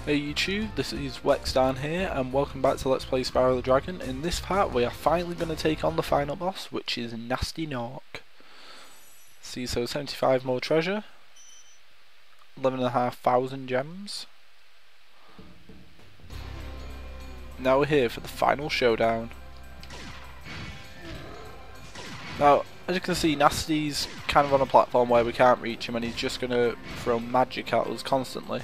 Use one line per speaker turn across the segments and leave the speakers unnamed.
Hey YouTube, this is Wexdarn here and welcome back to Let's Play Spyro the Dragon. In this part we are finally going to take on the final boss, which is Gnasty. See, so 75 more treasure, 11,500 gems. Now we're here for the final showdown. Now, as you can see, Gnasty's kind of on a platform where we can't reach him and he's just going to throw magic at us constantly.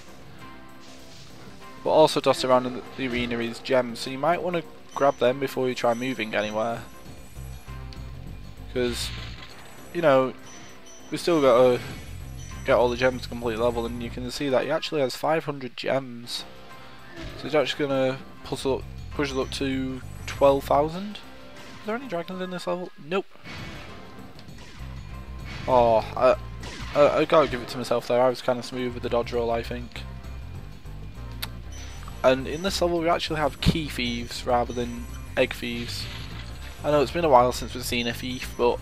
But also dotted around in the arena is gems, so you might want to grab them before you try moving anywhere. Because, you know, we've still got to get all the gems to complete level, and you can see that he actually has 500 gems. So he's actually going to push us up to 12,000. Is there any dragons in this level? Nope. Oh, I gotta give it to myself there. I was kind of smooth with the dodge roll, I think. And in this level we actually have key thieves rather than egg thieves. I know it's been a while since we've seen a thief, but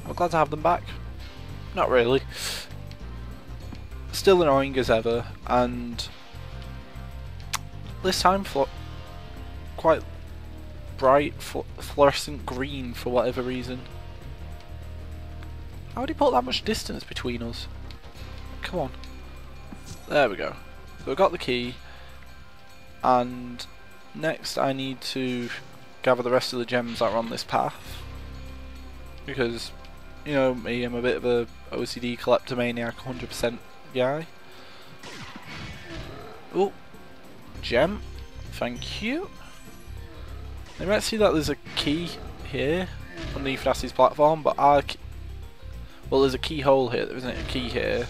I'm glad to have them back. Not really. Still annoying as ever, and this time quite bright fluorescent green for whatever reason. How would he put that much distance between us? Come on. There we go. So we've got the key, and next I need to gather the rest of the gems that are on this path, because, you know me, I'm a bit of a OCD kleptomaniac 100% guy. Oh, gem, thank you. You might see that there's a key here underneath Gnasty's platform, but well, there's a keyhole here, there isn't a key here.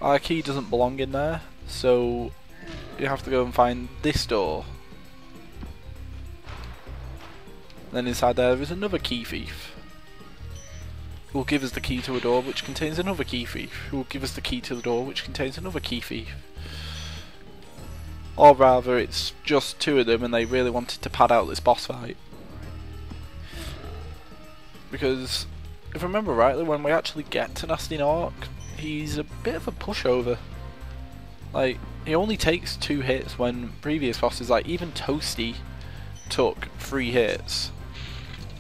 Our key doesn't belong in there, so you have to go and find this door. Then inside there is another key thief, who will give us the key to a door which contains another key thief, who will give us the key to the door which contains another key thief. Or rather, it's just two of them and they really wanted to pad out this boss fight. Because, if I remember rightly, when we actually get to Gnasty, he's a bit of a pushover. Like, he only takes 2 hits when previous bosses, like even Toasty, took 3 hits.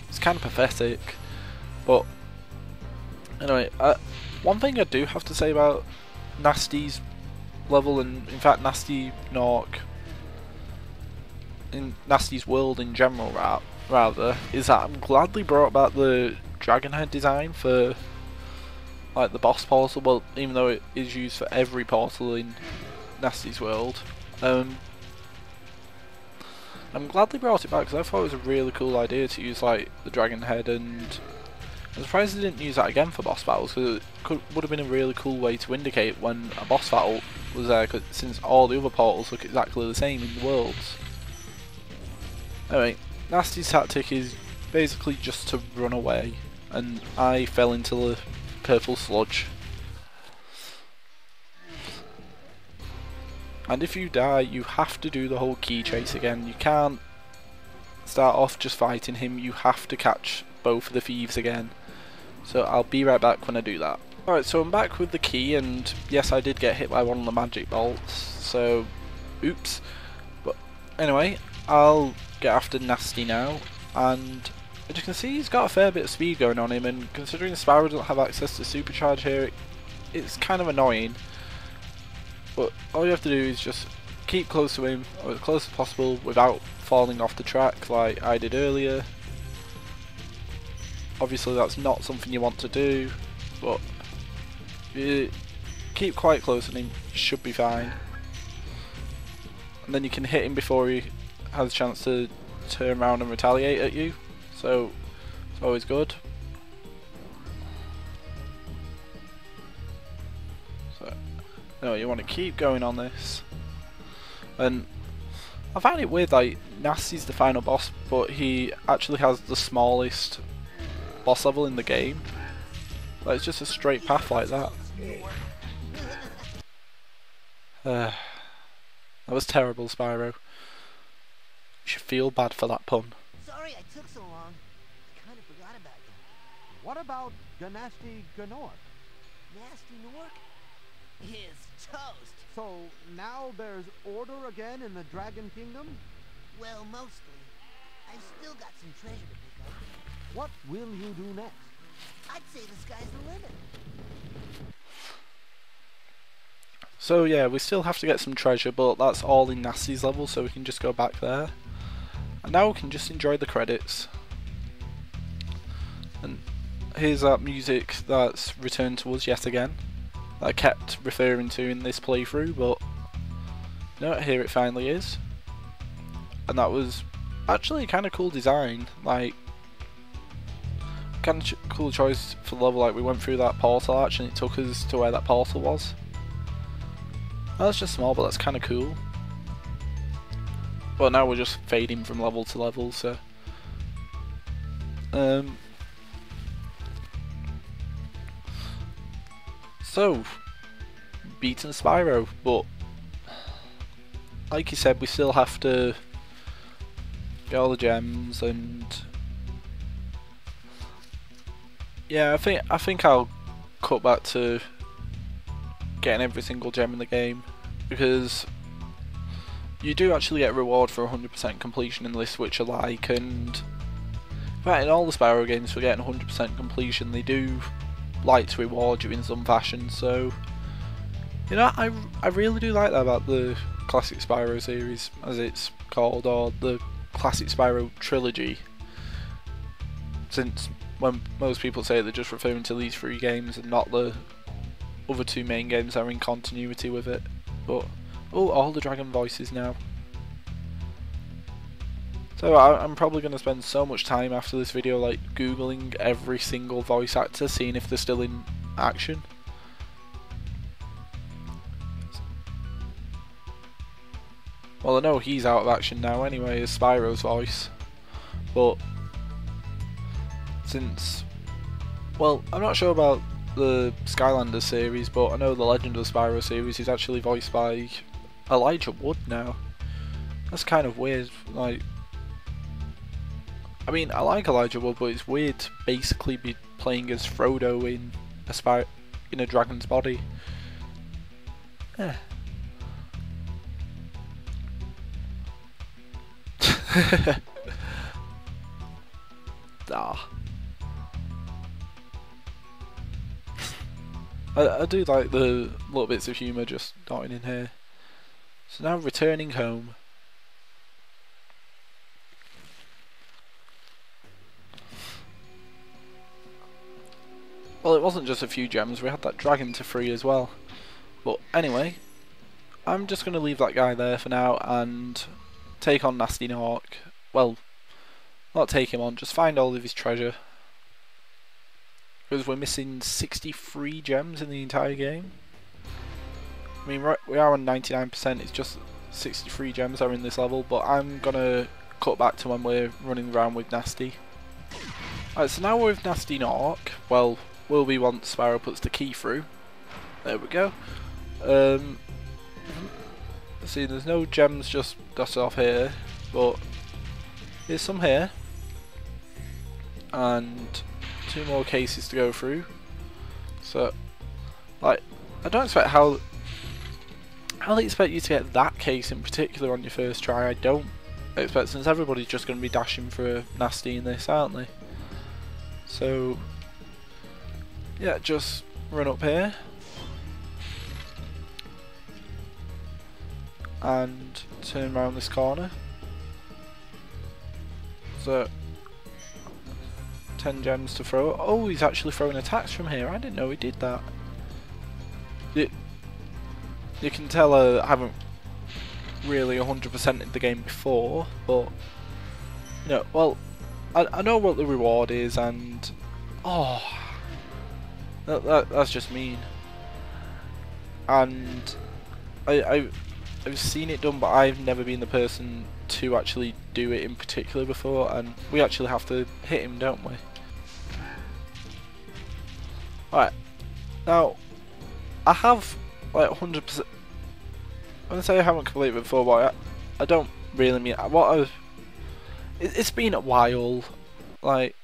It's kind of pathetic. But anyway, one thing I do have to say about Gnasty's level, and in fact Gnasty in Gnasty's world in general, rather, is that I'm glad they brought back the dragon head design for like the boss portal. Well, even though it is used for every portal in Gnasty's world, I'm glad they brought it back because I thought it was a really cool idea to use like the dragon head, and I'm surprised they didn't use that again for boss battles, because it would have been a really cool way to indicate when a boss battle was there, since all the other portals look exactly the same in the worlds. Anyway, Gnasty's tactic is basically just to run away, and I fell into the purple sludge. And if you die, you have to do the whole key chase again. You can't start off just fighting him, you have to catch both of the thieves again. So I'll be right back when I do that. Alright, so I'm back with the key, and yes, I did get hit by one of the magic bolts, so oops. But anyway, I'll get after Gnasty now, and as you can see, he's got a fair bit of speed going on him, and considering Spyro doesn't have access to supercharge here, it's kind of annoying. But all you have to do is just keep close to him, or as close as possible, without falling off the track like I did earlier. Obviously that's not something you want to do, but if you keep quite close to him, you should be fine. And then you can hit him before he has a chance to turn around and retaliate at you, so it's always good. So, no, you want to keep going on this. And I find it weird, like, Gnasty's the final boss, but he actually has the smallest boss level in the game. Like, it's just a straight path like that. That was terrible, Spyro. You should feel bad for that pun.
Sorry I took so long. Kind of forgot about you.
What about Gnasty Gnork?
Gnasty Nork? His Toast.
So now there's order again in the Dragon Kingdom?
Well, mostly. I've still got some treasure to pick up.
What will you do next?
I'd say the sky's the limit.
So yeah, we still have to get some treasure, but that's all in Gnasty's level, so we can just go back there. And now we can just enjoy the credits. And here's that music that's returned to us yet again, that I kept referring to in this playthrough, but no, here it finally is. And that was actually a kind of cool design, like kind of cool choice for the level. Like, we went through that portal arch and it took us to where that portal was. That's just small, but that's kind of cool. But now we're just fading from level to level, so beaten Spyro, but like you said, we still have to get all the gems, and yeah, I think I'll cut back to getting every single gem in the game, because you do actually get a reward for 100% completion in this, which I like. And in fact, in all the Spyro games for getting 100% completion, they do like to reward you in some fashion. So, you know, I really do like that about the classic Spyro series, as it's called, or the classic Spyro trilogy, since when most people say they're just referring to these 3 games and not the other 2 main games that are in continuity with it. But oh, all the dragon voices now. So I'm probably going to spend so much time after this video like googling every single voice actor, seeing if they're still in action. Well, I know he's out of action now anyway, as Spyro's voice. But since, well, I'm not sure about the Skylanders series, but I know the Legend of Spyro series is actually voiced by Elijah Wood now. That's kind of weird. Like, I mean, I like Elijah Wood, but it's weird to basically be playing as Frodo in a dragon's body. Yeah. Ah. I do like the little bits of humour just dotting in here. So now returning home. Well, it wasn't just a few gems, we had that dragon to free as well. But anyway, I'm just going to leave that guy there for now and take on Gnasty Nork. Well, not take him on, just find all of his treasure. Because we're missing 63 gems in the entire game. I mean, we are on 99%, it's just 63 gems are in this level, but I'm gonna cut back to when we're running around with Gnasty. Alright, so now we're with Gnasty Nork. Well, will be once Spyro puts the key through. There we go. See, there's no gems just dotted off here, but there's some here. And 2 more cases to go through. So, like, I don't expect how they expect you to get that case in particular on your first try. I don't expect, since everybody's just going to be dashing for a Gnasty in this, aren't they? So, yeah, just run up here and turn around this corner. So 10 gems to throw. Oh, he's actually throwing attacks from here. I didn't know he did that. You can tell I haven't really 100%ed the game before, but you know, well, I know what the reward is, and oh, that's just mean. And I've seen it done, but I've never been the person to actually do it in particular before, and we actually have to hit him, don't we? Alright, now I have like 100%. When I say I haven't completed it before, but I don't really mean what it's been a while, like,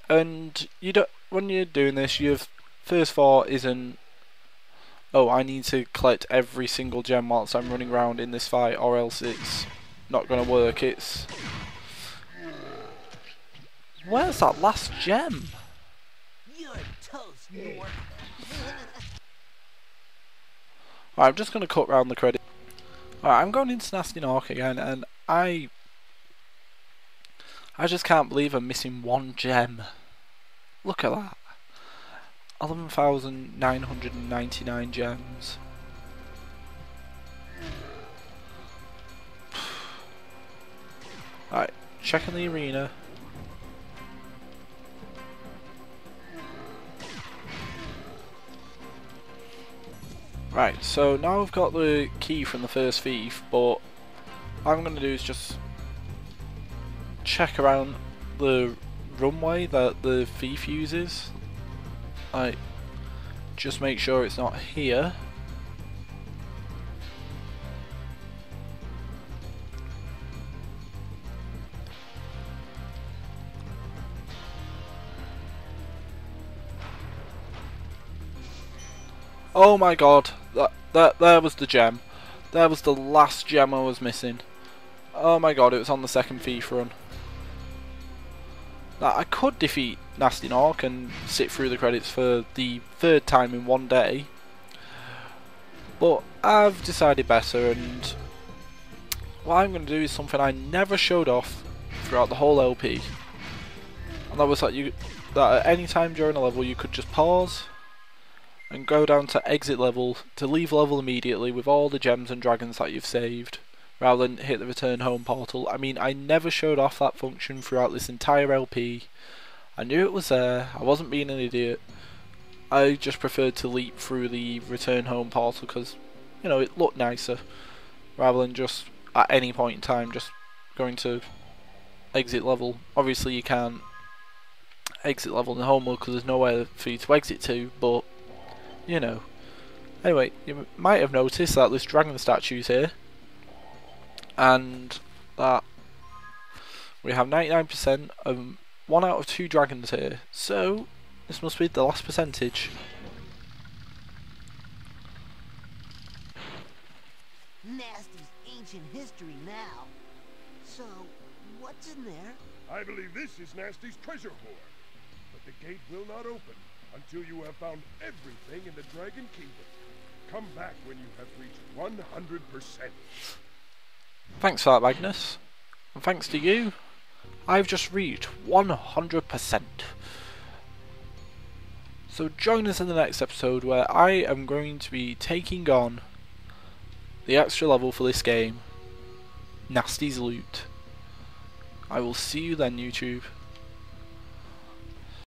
and you don't, when you're doing this, you've first thought isn't, oh, I need to collect every single gem whilst I'm running around in this fight, or else it's not going to work. It's, where's that last gem?
You're toast, Nork.
Alright, I'm just going to cut round the credit. Alright, I'm going into Gnasty Nork again, and I just can't believe I'm missing one gem. Look at that. 11,999 gems. Right, checking the arena. Right, so now I've got the key from the first thief, but what I'm going to do is just check around the runway that the thief uses. Like, just make sure it's not here. Oh my god, there was the gem. There was the last gem I was missing. Oh my god, it was on the second thief run. Now, I could defeat Gnasty Nork and sit through the credits for the third time in one day, but I've decided better, and what I'm going to do is something I never showed off throughout the whole LP, and that was that at any time during a level you could just pause and go down to exit level to leave level immediately with all the gems and dragons that you've saved, rather than hit the return home portal. I mean, I never showed off that function throughout this entire LP. I knew it was there, I wasn't being an idiot. I just preferred to leap through the return home portal because, you know, it looked nicer, rather than just at any point in time just going to exit level. Obviously you can't exit level in the home world because there's nowhere for you to exit to, but, you know. Anyway, you might have noticed that this dragon statue's here, and that we have 99% of 1 out of 2 dragons here, so this must be the last percentage.
Gnasty's ancient history now. So, what's in there?
I believe this is Gnasty's treasure hoard, but the gate will not open until you have found everything in the Dragon Kingdom. Come back when you have reached 100%.
Thanks for that, Magnus. And thanks to you, I've just reached 100%. So join us in the next episode where I am going to be taking on the extra level for this game, Gnasty's Loot. I will see you then, YouTube.